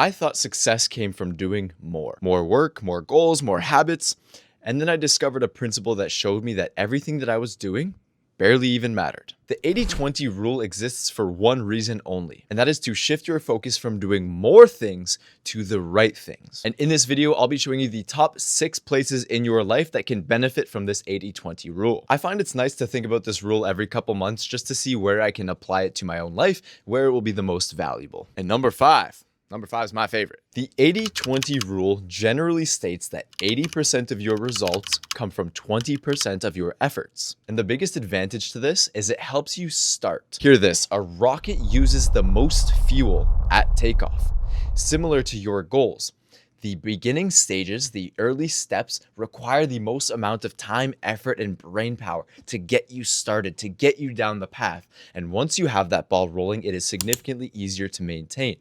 I thought success came from doing more work, more goals, more habits. And then I discovered a principle that showed me that everything that I was doing barely even mattered. The 80-20 rule exists for one reason only, and that is to shift your focus from doing more things to the right things. And in this video, I'll be showing you the top 6 places in your life that can benefit from this 80-20 rule. I find it's nice to think about this rule every couple months just to see where I can apply it to my own life, where it will be the most valuable. And number 5 is my favorite. The 80-20 rule generally states that 80% of your results come from 20% of your efforts. And the biggest advantage to this is it helps you start. Hear this, a rocket uses the most fuel at takeoff. Similar to your goals, the beginning stages, the early steps, require the most amount of time, effort, and brain power to get you started, to get you down the path. And once you have that ball rolling, it is significantly easier to maintain.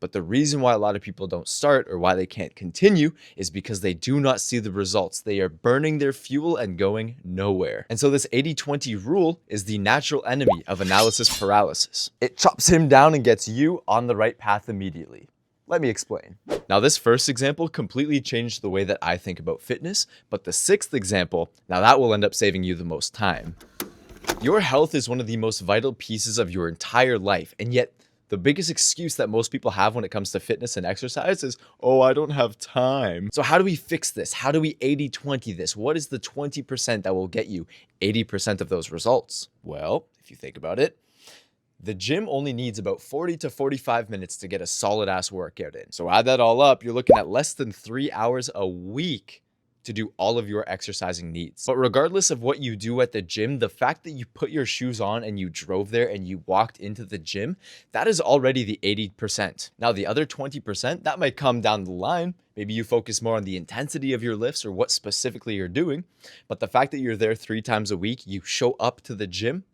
But the reason why a lot of people don't start or why they can't continue is because they do not see the results. They are burning their fuel and going nowhere. And so this 80-20 rule is the natural enemy of analysis paralysis. It chops him down and gets you on the right path immediately. Let me explain. Now, this first example completely changed the way that I think about fitness, but the 6th example, now that will end up saving you the most time. Your health is one of the most vital pieces of your entire life, and yet the biggest excuse that most people have when it comes to fitness and exercise is, oh, I don't have time. So how do we fix this? How do we 80-20 this? What is the 20% that will get you 80% of those results? Well, if you think about it, the gym only needs about 40 to 45 minutes to get a solid ass workout in. So add that all up, you're looking at less than 3 hours a week to do all of your exercising needs. But regardless of what you do at the gym, the fact that you put your shoes on and you drove there and you walked into the gym, that is already the 80%. Now the other 20%, that might come down the line. Maybe you focus more on the intensity of your lifts or what specifically you're doing. But the fact that you're there 3 times a week, you show up to the gym,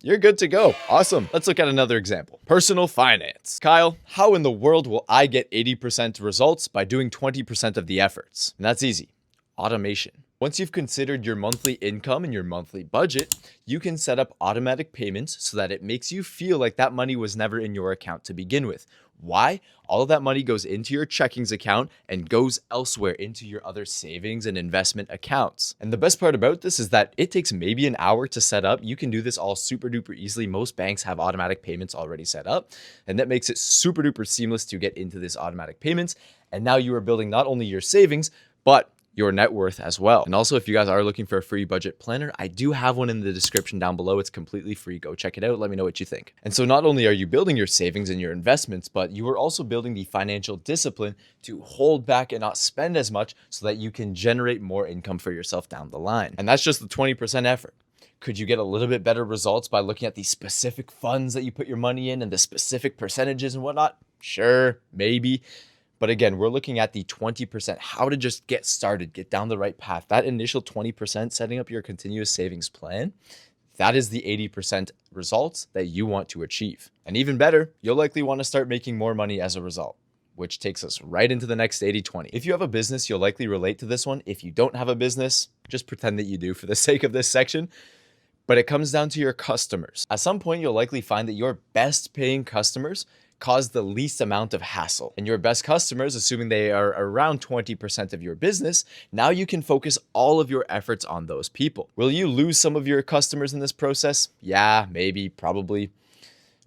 you're good to go. Awesome. Let's look at another example. Personal finance. Kyle, how in the world will I get 80% results by doing 20% of the efforts? And that's easy. Automation. Once you've considered your monthly income and your monthly budget, you can set up automatic payments so that it makes you feel like that money was never in your account to begin with. Why? All of that money goes into your checkings account and goes elsewhere into your other savings and investment accounts. And the best part about this is that it takes maybe an hour to set up. You can do this all super duper easily. Most banks have automatic payments already set up, and that makes it super duper seamless to get into this automatic payments. And now you are building not only your savings, but your net worth as well. And also, if you guys are looking for a free budget planner, I do have one in the description down below. It's completely free. Go check it out. Let me know what you think. And so not only are you building your savings and your investments, but you are also building the financial discipline to hold back and not spend as much so that you can generate more income for yourself down the line. And that's just the 20% effort. Could you get a little bit better results by looking at the specific funds that you put your money in and the specific percentages and whatnot? Sure, maybe. But again, we're looking at the 20%, how to just get started, get down the right path. That initial 20%, setting up your continuous savings plan, that is the 80% results that you want to achieve. And even better, you'll likely want to start making more money as a result, which takes us right into the next 80-20. If you have a business, you'll likely relate to this one. If you don't have a business, just pretend that you do for the sake of this section. But it comes down to your customers. At some point, you'll likely find that your best paying customers cause the least amount of hassle. And your best customers, assuming they are around 20% of your business, now you can focus all of your efforts on those people. Will you lose some of your customers in this process? Yeah, maybe, probably.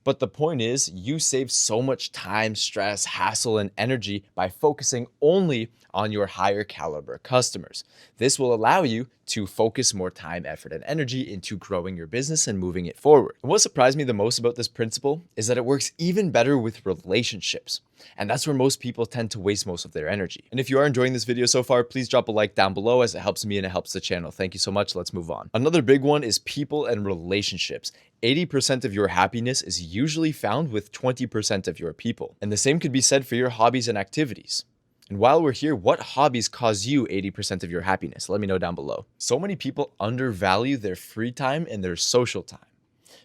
But the point is, you save so much time, stress, hassle, and energy by focusing only on your higher caliber customers. This will allow you to focus more time, effort, and energy into growing your business and moving it forward. And what surprised me the most about this principle is that it works even better with relationships. And that's where most people tend to waste most of their energy. And if you are enjoying this video so far, please drop a like down below as it helps me and it helps the channel. Thank you so much. Let's move on. Another big one is people and relationships. 80% of your happiness is usually found with 20% of your people. And the same could be said for your hobbies and activities. And while we're here, what hobbies cause you 80% of your happiness? Let me know down below. So many people undervalue their free time and their social time.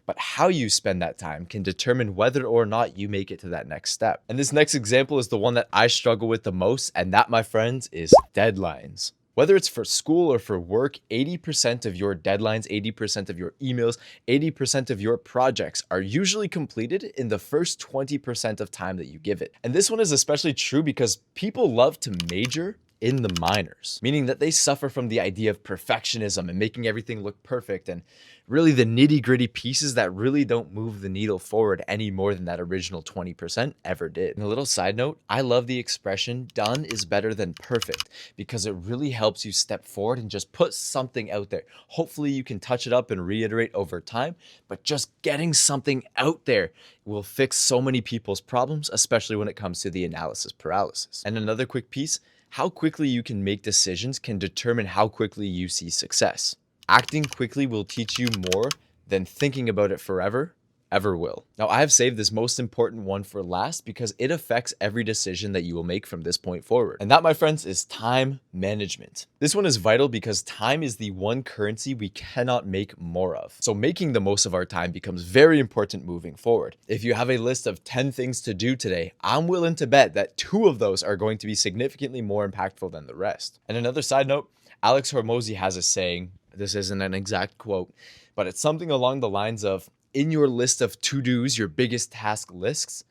But how you spend that time can determine whether or not you make it to that next step. And this next example is the one that I struggle with the most, and that, my friends, is deadlines. Whether it's for school or for work, 80% of your deadlines, 80% of your emails, 80% of your projects are usually completed in the first 20% of time that you give it. And this one is especially true because people love to major in the minors, meaning that they suffer from the idea of perfectionism and making everything look perfect, and really the nitty-gritty pieces that really don't move the needle forward any more than that original 20% ever did. And a little side note, I love the expression done is better than perfect because it really helps you step forward and just put something out there. Hopefully you can touch it up and reiterate over time, but just getting something out there will fix so many people's problems, especially when it comes to the analysis paralysis. And another quick piece, how quickly you can make decisions can determine how quickly you see success. Acting quickly will teach you more than thinking about it forever ever will. Now, I have saved this most important one for last because it affects every decision that you will make from this point forward. And that, my friends, is time management. This one is vital because time is the one currency we cannot make more of. So making the most of our time becomes very important moving forward. If you have a list of 10 things to do today, I'm willing to bet that 2 of those are going to be significantly more impactful than the rest. And another side note, Alex Hormozi has a saying, this isn't an exact quote, but it's something along the lines of, in your list of to-dos, your biggest task lists,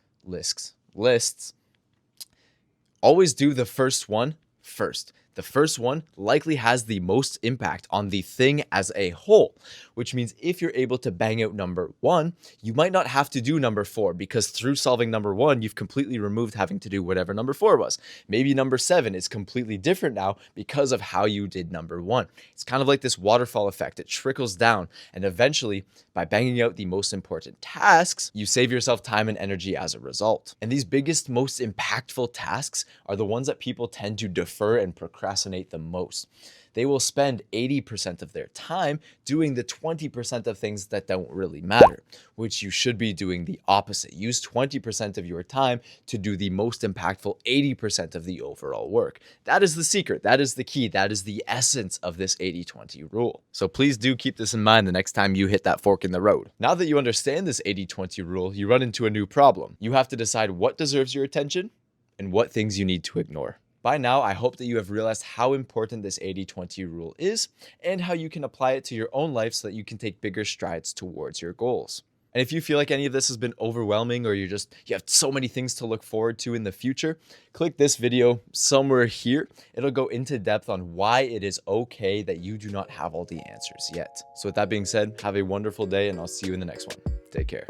always do the first one first. The first one likely has the most impact on the thing as a whole, which means if you're able to bang out number 1, you might not have to do number 4 because through solving number 1, you've completely removed having to do whatever number 4 was. Maybe number 7 is completely different now because of how you did number 1. It's kind of like this waterfall effect. It trickles down, and eventually, by banging out the most important tasks, you save yourself time and energy as a result. And these biggest, most impactful tasks are the ones that people tend to defer and procrastinate the most. They will spend 80% of their time doing the 20% of things that don't really matter, which you should be doing the opposite. Use 20% of your time to do the most impactful 80% of the overall work. That is the secret. That is the key. That is the essence of this 80-20 rule. So please do keep this in mind the next time you hit that fork in the road. Now that you understand this 80-20 rule, you run into a new problem. You have to decide what deserves your attention and what things you need to ignore. By now, I hope that you have realized how important this 80-20 rule is and how you can apply it to your own life so that you can take bigger strides towards your goals. And if you feel like any of this has been overwhelming or you have so many things to look forward to in the future, click this video somewhere here. It'll go into depth on why it is okay that you do not have all the answers yet. So with that being said, have a wonderful day and I'll see you in the next one. Take care.